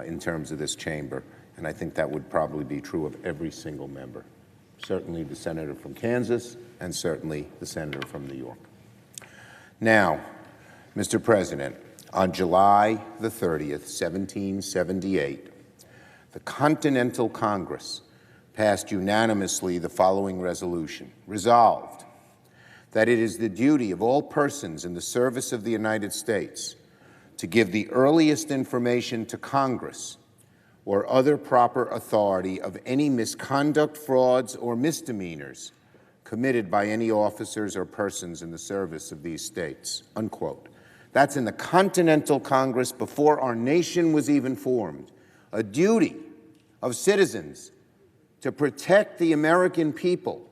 in terms of this chamber. And I think that would probably be true of every single member, certainly the senator from Kansas and certainly the senator from New York. Now, Mr. President, on July the 30th, 1778, the Continental Congress passed unanimously the following resolution: resolved that it is the duty of all persons in the service of the United States to give the earliest information to Congress or other proper authority of any misconduct, frauds, or misdemeanors committed by any officers or persons in the service of these states, unquote. That's in the Continental Congress before our nation was even formed. A duty of citizens to protect the American people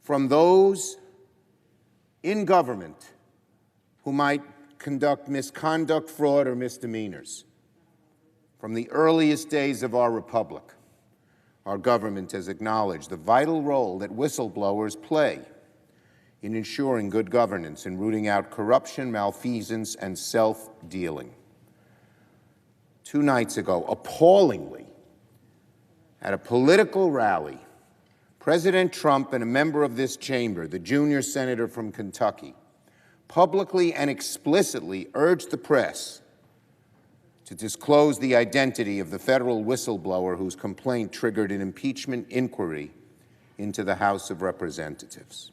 from those in government who might conduct misconduct, fraud, or misdemeanors. From the earliest days of our republic, our government has acknowledged the vital role that whistleblowers play in ensuring good governance and rooting out corruption, malfeasance, and self-dealing. 2 nights ago, appallingly, at a political rally, President Trump and a member of this chamber, the junior senator from Kentucky, publicly and explicitly urged the press to disclose the identity of the federal whistleblower whose complaint triggered an impeachment inquiry into the House of Representatives.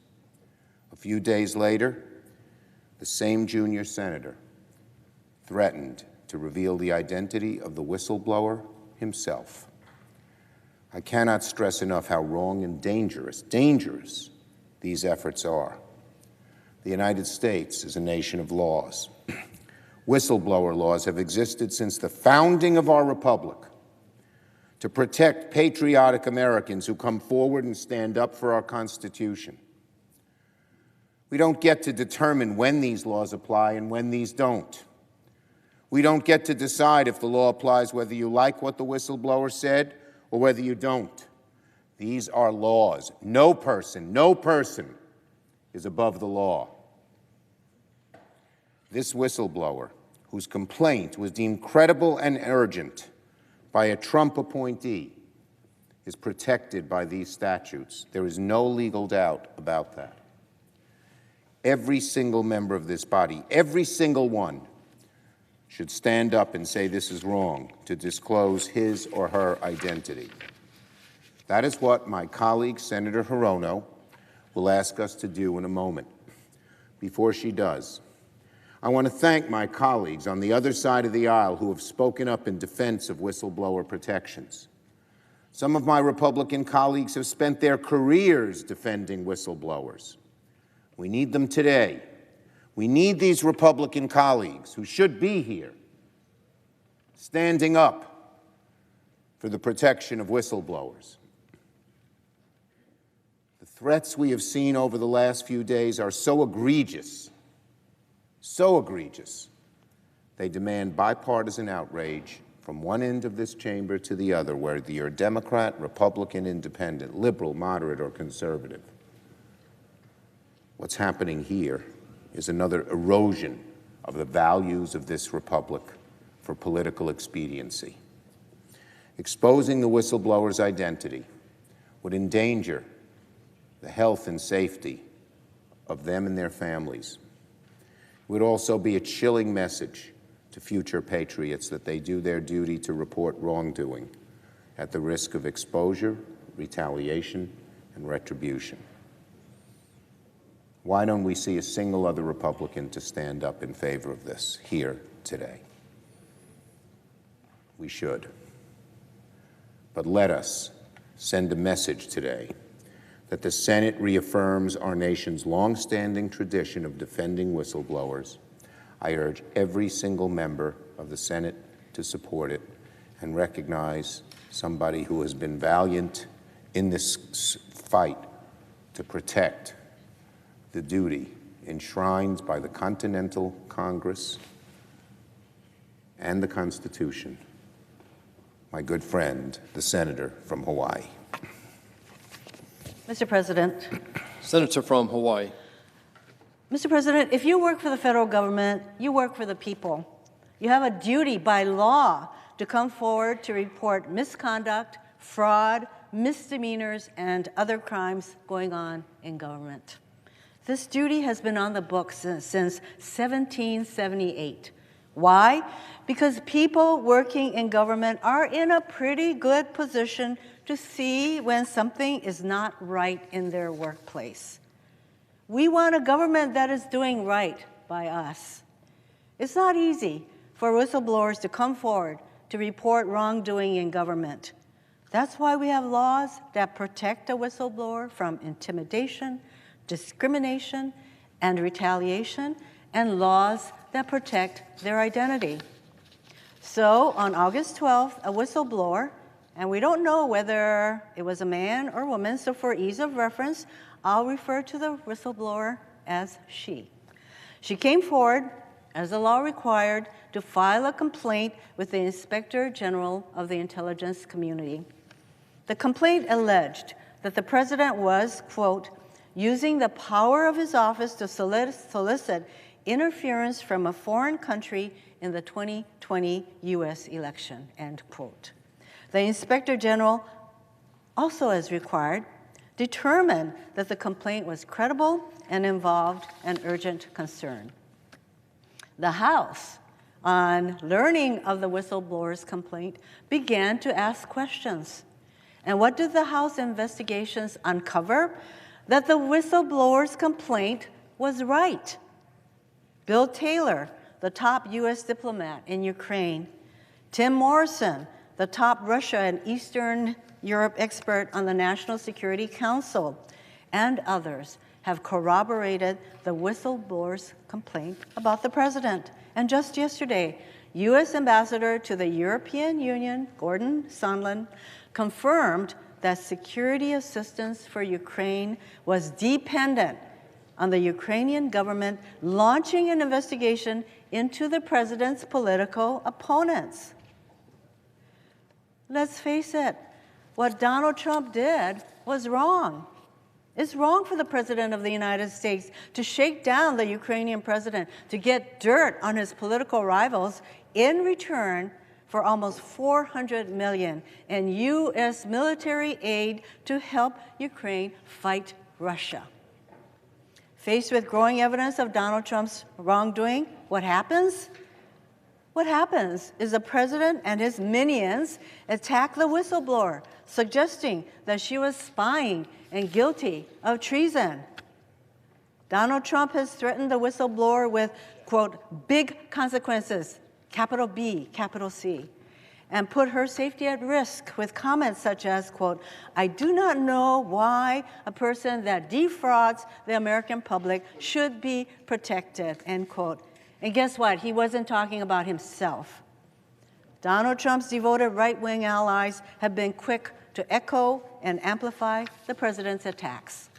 A few days later, the same junior senator threatened to reveal the identity of the whistleblower himself. I cannot stress enough how wrong and dangerous these efforts are. The United States is a nation of laws. Whistleblower laws have existed since the founding of our republic to protect patriotic Americans who come forward and stand up for our Constitution. We don't get to determine when these laws apply and when these don't. We don't get to decide if the law applies whether you like what the whistleblower said or whether you don't. These are laws. No person is above the law. This whistleblower, whose complaint was deemed credible and urgent by a Trump appointee, is protected by these statutes. There is no legal doubt about that. Every single member of this body, every single one, should stand up and say this is wrong, to disclose his or her identity. That is what my colleague, Senator Hirono, will ask us to do in a moment. Before she does, I want to thank my colleagues on the other side of the aisle who have spoken up in defense of whistleblower protections. Some of my Republican colleagues have spent their careers defending whistleblowers. We need them today. We need these Republican colleagues who should be here standing up for the protection of whistleblowers. The threats we have seen over the last few days are so egregious, they demand bipartisan outrage from one end of this chamber to the other, whether you're Democrat, Republican, Independent, liberal, moderate, or conservative. What's happening here is another erosion of the values of this republic for political expediency. Exposing the whistleblower's identity would endanger the health and safety of them and their families. It would also be a chilling message to future patriots that they do their duty to report wrongdoing at the risk of exposure, retaliation, and retribution. Why don't we see a single other Republican to stand up in favor of this here today? We should. But let us send a message today that the Senate reaffirms our nation's longstanding tradition of defending whistleblowers. I urge every single member of the Senate to support it and recognize somebody who has been valiant in this fight to protect the duty enshrined by the Continental Congress and the Constitution, my good friend, the senator from Hawaii. Mr. President. Senator from Hawaii. Mr. President, if you work for the federal government, you work for the people. You have a duty by law to come forward to report misconduct, fraud, misdemeanors, and other crimes going on in government. This duty has been on the books since 1778. Why? Because people working in government are in a pretty good position to see when something is not right in their workplace. We want a government that is doing right by us. It's not easy for whistleblowers to come forward to report wrongdoing in government. That's why we have laws that protect a whistleblower from intimidation, discrimination, and retaliation, and laws that protect their identity. So on August 12th, a whistleblower, and we don't know whether it was a man or woman, so for ease of reference, I'll refer to the whistleblower as she. She came forward, as the law required, to file a complaint with the Inspector General of the intelligence community. The complaint alleged that the president was, quote, using the power of his office to solicit interference from a foreign country in the 2020 US election, end quote. The Inspector General, also as required, determined that the complaint was credible and involved an urgent concern. The House, on learning of the whistleblower's complaint, began to ask questions. And what did the House investigations uncover? That the whistleblower's complaint was right. Bill Taylor, the top US diplomat in Ukraine, Tim Morrison, the top Russia and Eastern Europe expert on the National Security Council, and others have corroborated the whistleblower's complaint about the president. And just yesterday, US Ambassador to the European Union, Gordon Sondland, confirmed that security assistance for Ukraine was dependent on the Ukrainian government launching an investigation into the president's political opponents. Let's face it, what Donald Trump did was wrong. It's wrong for the President of the United States to shake down the Ukrainian president, to get dirt on his political rivals in return for almost $400 million in US military aid to help Ukraine fight Russia. Faced with growing evidence of Donald Trump's wrongdoing, what happens? What happens is the president and his minions attack the whistleblower, suggesting that she was spying and guilty of treason. Donald Trump has threatened the whistleblower with, quote, big consequences, capital B, capital C, and put her safety at risk with comments such as, quote, I do not know why a person that defrauds the American public should be protected, end quote. And guess what? He wasn't talking about himself. Donald Trump's devoted right-wing allies have been quick to echo and amplify the president's attacks.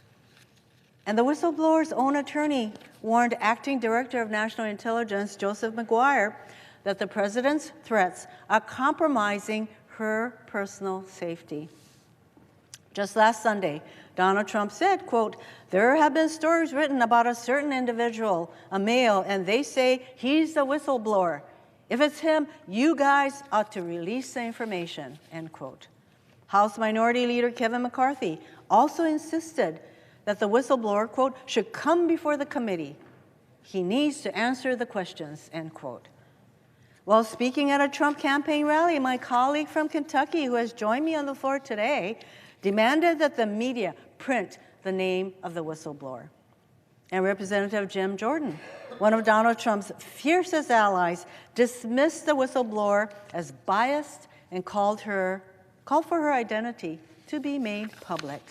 And the whistleblower's own attorney warned Acting Director of National Intelligence, Joseph McGuire, that the president's threats are compromising her personal safety. Just last Sunday, Donald Trump said, quote, there have been stories written about a certain individual, a male, and they say he's the whistleblower. If it's him, you guys ought to release the information, end quote. House Minority Leader Kevin McCarthy also insisted that the whistleblower, quote, should come before the committee. He needs to answer the questions, end quote. While speaking at a Trump campaign rally, my colleague from Kentucky, who has joined me on the floor today, demanded that the media print the name of the whistleblower. And Representative Jim Jordan, one of Donald Trump's fiercest allies, dismissed the whistleblower as biased and called for her identity to be made public.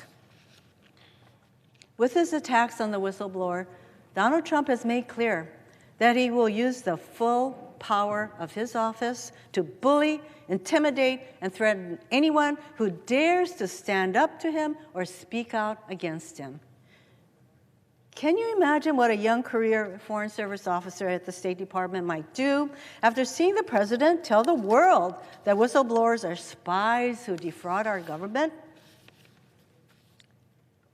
With his attacks on the whistleblower, Donald Trump has made clear that he will use the full power of his office to bully, intimidate, and threaten anyone who dares to stand up to him or speak out against him. Can you imagine what a young career Foreign Service officer at the State Department might do after seeing the president tell the world that whistleblowers are spies who defraud our government?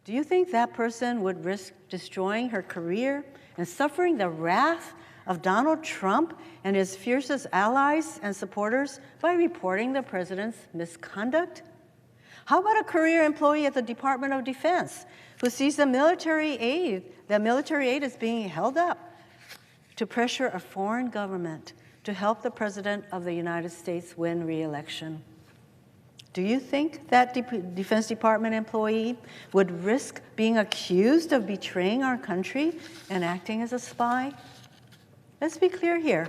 Do you think that person would risk destroying her career and suffering the wrath of Donald Trump and his fiercest allies and supporters by reporting the president's misconduct? How about a career employee at the Department of Defense who sees the military aid is being held up to pressure a foreign government to help the President of the United States win re-election? Do you think that Defense Department employee would risk being accused of betraying our country and acting as a spy? Let's be clear here.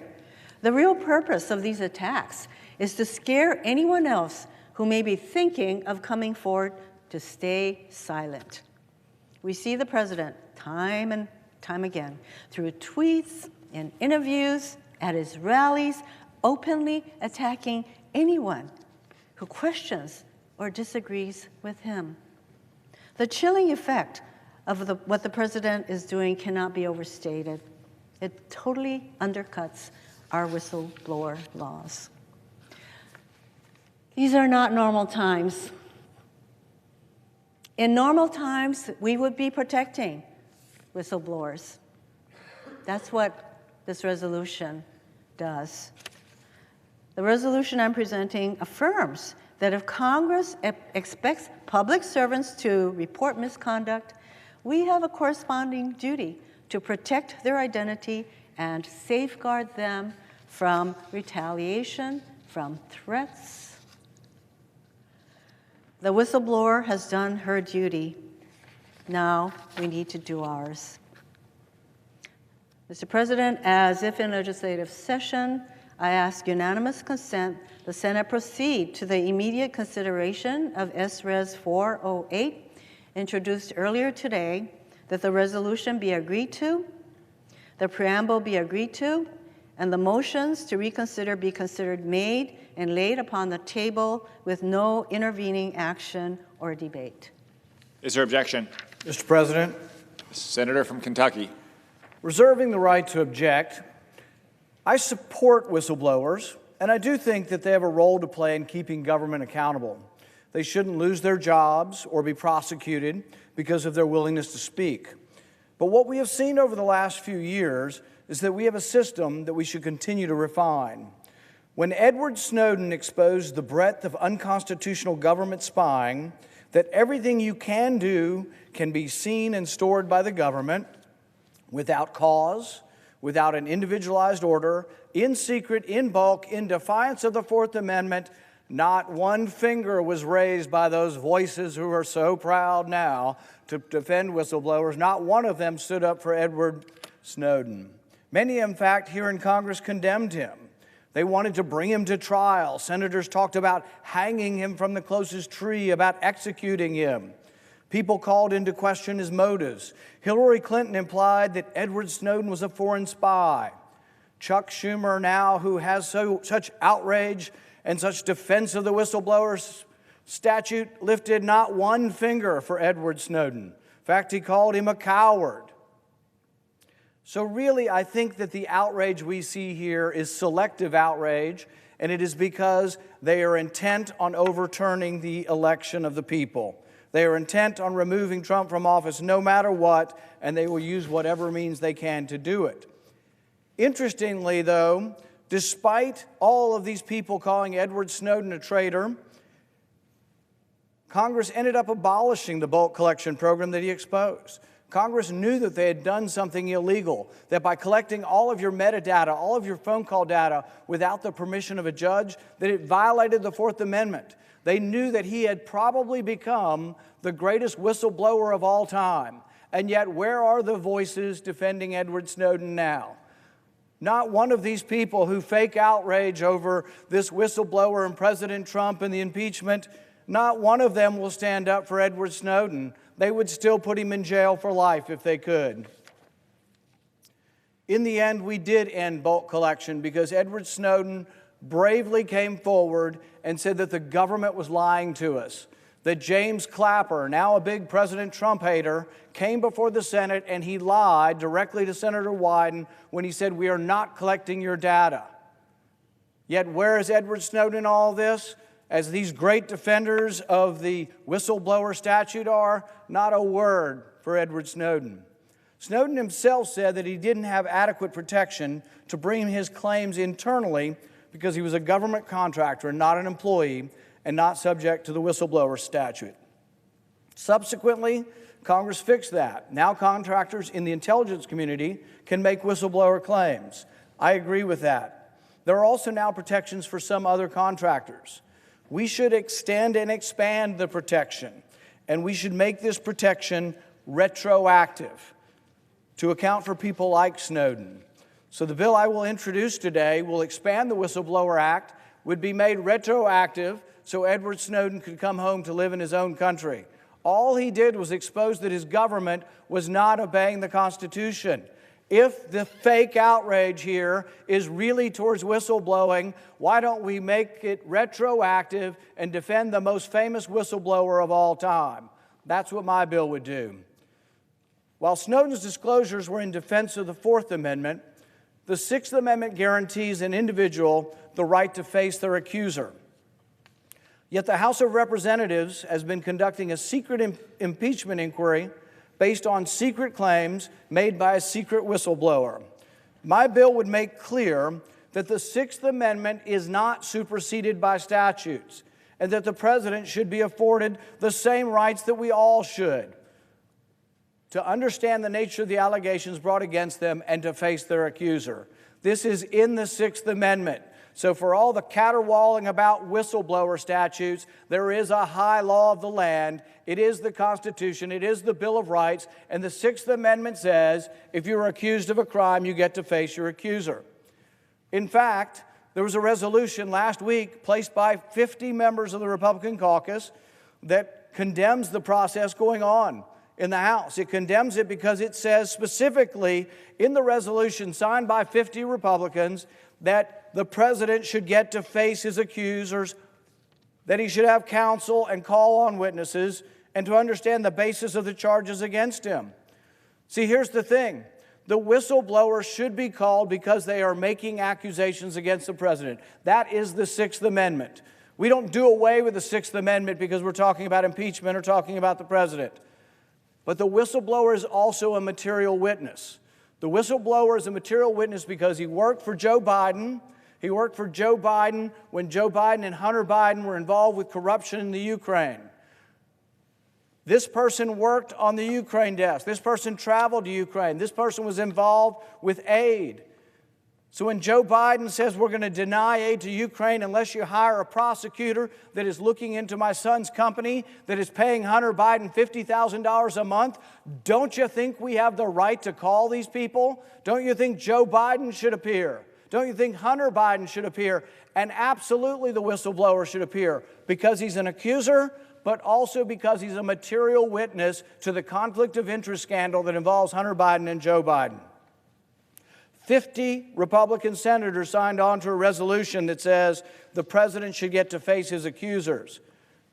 The real purpose of these attacks is to scare anyone else who may be thinking of coming forward to stay silent. We see the president time and time again through tweets, in interviews, at his rallies, openly attacking anyone who questions or disagrees with him. The chilling effect of what the president is doing cannot be overstated. It totally undercuts our whistleblower laws. These are not normal times. In normal times, we would be protecting whistleblowers. That's what this resolution does. The resolution I'm presenting affirms that if Congress expects public servants to report misconduct, we have a corresponding duty to protect their identity and safeguard them from retaliation, from threats. The whistleblower has done her duty. Now we need to do ours. Mr. President, as if in legislative session, I ask unanimous consent the Senate proceed to the immediate consideration of S-Res 408, introduced earlier today, that the resolution be agreed to, the preamble be agreed to, and the motions to reconsider be considered made and laid upon the table with no intervening action or debate. Is there objection? Mr. President, Senator from Kentucky. reserving the right to object, I support whistleblowers, and I do think that they have a role to play in keeping government accountable. They shouldn't lose their jobs or be prosecuted because of their willingness to speak. But what we have seen over the last few years is that we have a system that we should continue to refine. When Edward Snowden exposed the breadth of unconstitutional government spying, that everything you can do can be seen and stored by the government without cause, without an individualized order, in secret, in bulk, in defiance of the Fourth Amendment, not one finger was raised by those voices who are so proud now to defend whistleblowers. Not one of them stood up for Edward Snowden. Many, in fact, here in Congress condemned him. They wanted to bring him to trial. Senators talked about hanging him from the closest tree, about executing him. People called into question his motives. Hillary Clinton implied that Edward Snowden was a foreign spy. Chuck Schumer now, who has such outrage and such defense of the whistleblower statute, lifted not one finger for Edward Snowden. In fact, he called him a coward. So really, I think that the outrage we see here is selective outrage, and it is because they are intent on overturning the election of the people. They are intent on removing Trump from office no matter what, and they will use whatever means they can to do it. Interestingly, though, despite all of these people calling Edward Snowden a traitor, Congress ended up abolishing the bulk collection program that he exposed. Congress knew that they had done something illegal, that by collecting all of your metadata, all of your phone call data without the permission of a judge, that it violated the Fourth Amendment. They knew that he had probably become the greatest whistleblower of all time. And yet, where are the voices defending Edward Snowden now? Not one of these people who fake outrage over this whistleblower and President Trump and the impeachment, not one of them will stand up for Edward Snowden. They would still put him in jail for life if they could. In the end, we did end bulk collection because Edward Snowden bravely came forward and said that the government was lying to us. That James Clapper, now a big President Trump hater, came before the Senate and he lied directly to Senator Wyden when he said, "We are not collecting your data." Yet where is Edward Snowden in all this? As these great defenders of the whistleblower statute are, not a word for Edward Snowden. Snowden himself said that he didn't have adequate protection to bring his claims internally because he was a government contractor and not an employee and not subject to the whistleblower statute. Subsequently, Congress fixed that. Now contractors in the intelligence community can make whistleblower claims. I agree with that. There are also now protections for some other contractors. We should extend and expand the protection, and we should make this protection retroactive to account for people like Snowden. So the bill I will introduce today will expand the Whistleblower Act, would be made retroactive so Edward Snowden could come home to live in his own country. All he did was expose that his government was not obeying the Constitution. If the fake outrage here is really towards whistleblowing, why don't we make it retroactive and defend the most famous whistleblower of all time? That's what my bill would do. While Snowden's disclosures were in defense of the Fourth Amendment, the Sixth Amendment guarantees an individual the right to face their accuser. Yet the House of Representatives has been conducting a secret impeachment inquiry based on secret claims made by a secret whistleblower. My bill would make clear that the Sixth Amendment is not superseded by statutes, and that the president should be afforded the same rights that we all should, to understand the nature of the allegations brought against them and to face their accuser. This is in the Sixth Amendment. So for all the caterwauling about whistleblower statutes, there is a high law of the land. It is the Constitution. It is the Bill of Rights. And the Sixth Amendment says if you're accused of a crime, you get to face your accuser. In fact, there was a resolution last week placed by 50 members of the Republican caucus that condemns the process going on in the House. It condemns it because it says specifically in the resolution signed by 50 Republicans that the president should get to face his accusers, that he should have counsel and call on witnesses, and to understand the basis of the charges against him. See, here's the thing. The whistleblowers should be called because they are making accusations against the president. That is the Sixth Amendment. We don't do away with the Sixth Amendment because we're talking about impeachment or talking about the president. But the whistleblower is also a material witness. The whistleblower is a material witness because he worked for Joe Biden. He worked for Joe Biden when Joe Biden and Hunter Biden were involved with corruption in the Ukraine. This person worked on the Ukraine desk. This person traveled to Ukraine. This person was involved with aid. So when Joe Biden says we're going to deny aid to Ukraine unless you hire a prosecutor that is looking into my son's company that is paying Hunter Biden $50,000 a month, don't you think we have the right to call these people? Don't you think Joe Biden should appear? Don't you think Hunter Biden should appear? And absolutely the whistleblower should appear because he's an accuser, but also because he's a material witness to the conflict of interest scandal that involves Hunter Biden and Joe Biden. 50 Republican senators signed on to a resolution that says the president should get to face his accusers.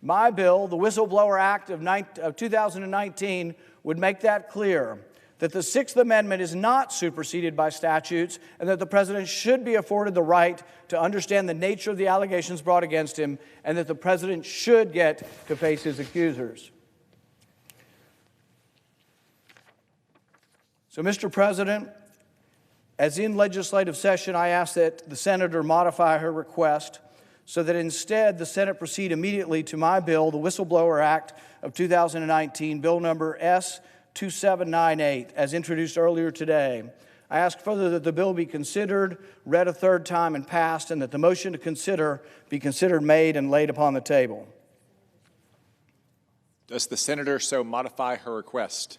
My bill, the Whistleblower Act of 2019, would make that clear, that the Sixth Amendment is not superseded by statutes and that the president should be afforded the right to understand the nature of the allegations brought against him and that the president should get to face his accusers. So, Mr. President, as in legislative session, I ask that the senator modify her request so that instead the Senate proceed immediately to my bill, the Whistleblower Act of 2019, bill number S2798, as introduced earlier today. I ask further that the bill be considered, read a third time, and passed, and that the motion to consider be considered made and laid upon the table. Does the senator so modify her request?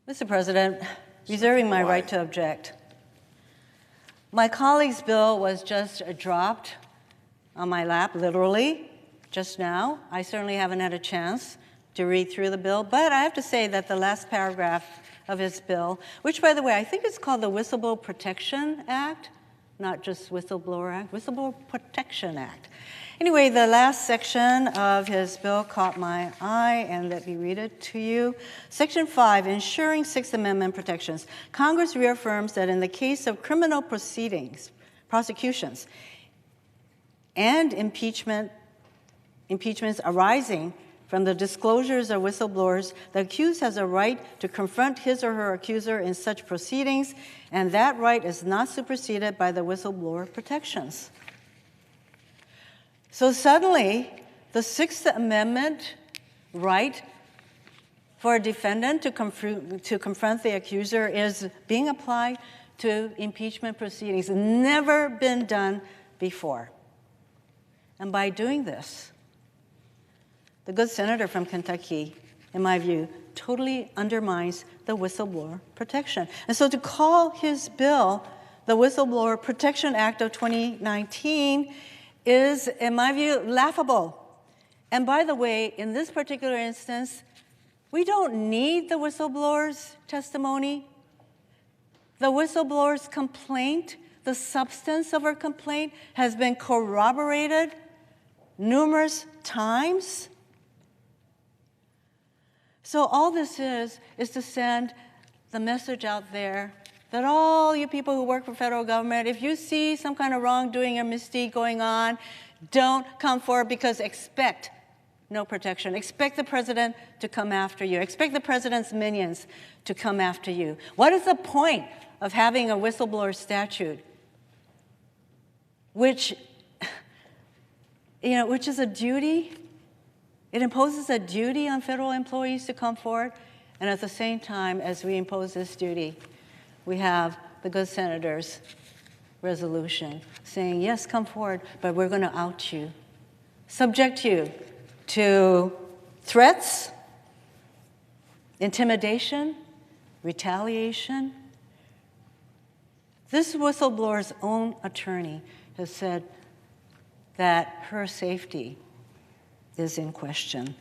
Mr. President, reserving my right to object. My colleague's bill was just dropped on my lap, literally, just now. I certainly haven't had a chance to read through the bill, but I have to say that the last paragraph of his bill, which, by the way, I think it's called the Whistleblower Protection Act, not just Whistleblower Act, Whistleblower Protection Act. Anyway, the last section of his bill caught my eye, and let me read it to you. Section 5, ensuring Sixth Amendment protections. Congress reaffirms that in the case of criminal proceedings, prosecutions, and impeachments arising From the disclosures of whistleblowers, the accused has a right to confront his or her accuser in such proceedings, and that right is not superseded by the whistleblower protections. So suddenly, the Sixth Amendment right for a defendant to confront the accuser is being applied to impeachment proceedings. Never been done before. And by doing this, the good senator from Kentucky, in my view, totally undermines the whistleblower protection. And so to call his bill the Whistleblower Protection Act of 2019 is, in my view, laughable. And by the way, in this particular instance, we don't need the whistleblower's testimony. The whistleblower's complaint, the substance of her complaint, has been corroborated numerous times. So all this is to send the message out there that all you people who work for federal government, if you see some kind of wrongdoing or misdeed going on, don't come forward, because expect no protection. Expect the president to come after you. Expect the president's minions to come after you. What is the point of having a whistleblower statute, which is a duty? It imposes a duty on federal employees to come forward, and at the same time as we impose this duty, we have the good senator's resolution saying, yes, come forward, but we're going to out you, subject you to threats, intimidation, retaliation. This whistleblower's own attorney has said that her safety is in question.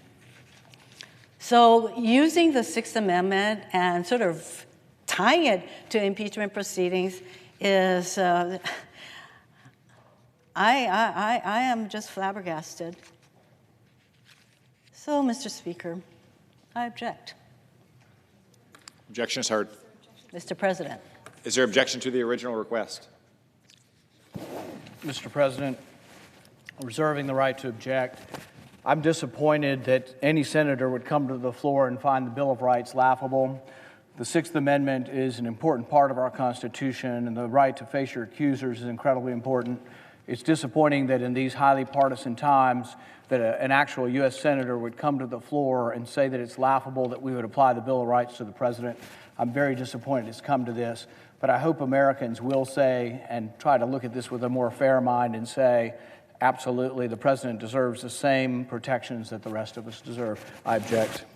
So using the Sixth Amendment and sort of tying it to impeachment proceedings is, I am just flabbergasted. So, Mr. Speaker, I object. Objection is heard. Mr. President. Is there objection to the original request? Mr. President, reserving the right to object. I'm disappointed that any senator would come to the floor and find the Bill of Rights laughable. The Sixth Amendment is an important part of our Constitution, and the right to face your accusers is incredibly important. It's disappointing that in these highly partisan times that an actual U.S. senator would come to the floor and say that it's laughable that we would apply the Bill of Rights to the president. I'm very disappointed it's come to this, but I hope Americans will say and try to look at this with a more fair mind and say, absolutely, the president deserves the same protections that the rest of us deserve. I object.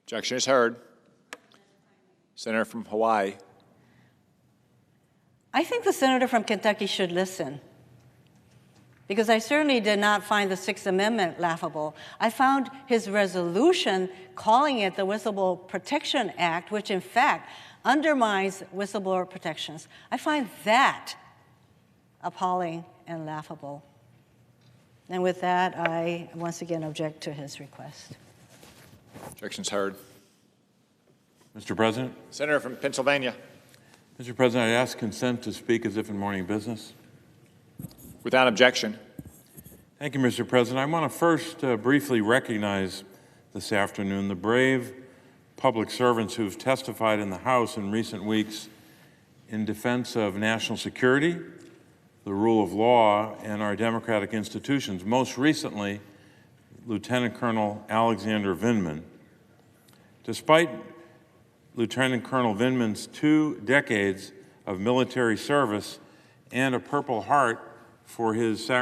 Objection is heard. Senator from Hawaii. I think the senator from Kentucky should listen, because I certainly did not find the Sixth Amendment laughable. I found his resolution calling it the Whistleblower Protection Act, which in fact undermines whistleblower protections. I find that appalling and laughable. And with that, I once again object to his request. Objection is heard. Mr. President? Senator from Pennsylvania. Mr. President, I ask consent to speak as if in morning business. Without objection. Thank you, Mr. President. I want to first briefly recognize this afternoon the brave public servants who have testified in the House in recent weeks in defense of national security, the rule of law, and our democratic institutions. Most recently, Lieutenant Colonel Alexander Vindman. Despite Lieutenant Colonel Vindman's 2 decades of military service and a Purple Heart for his sacrifice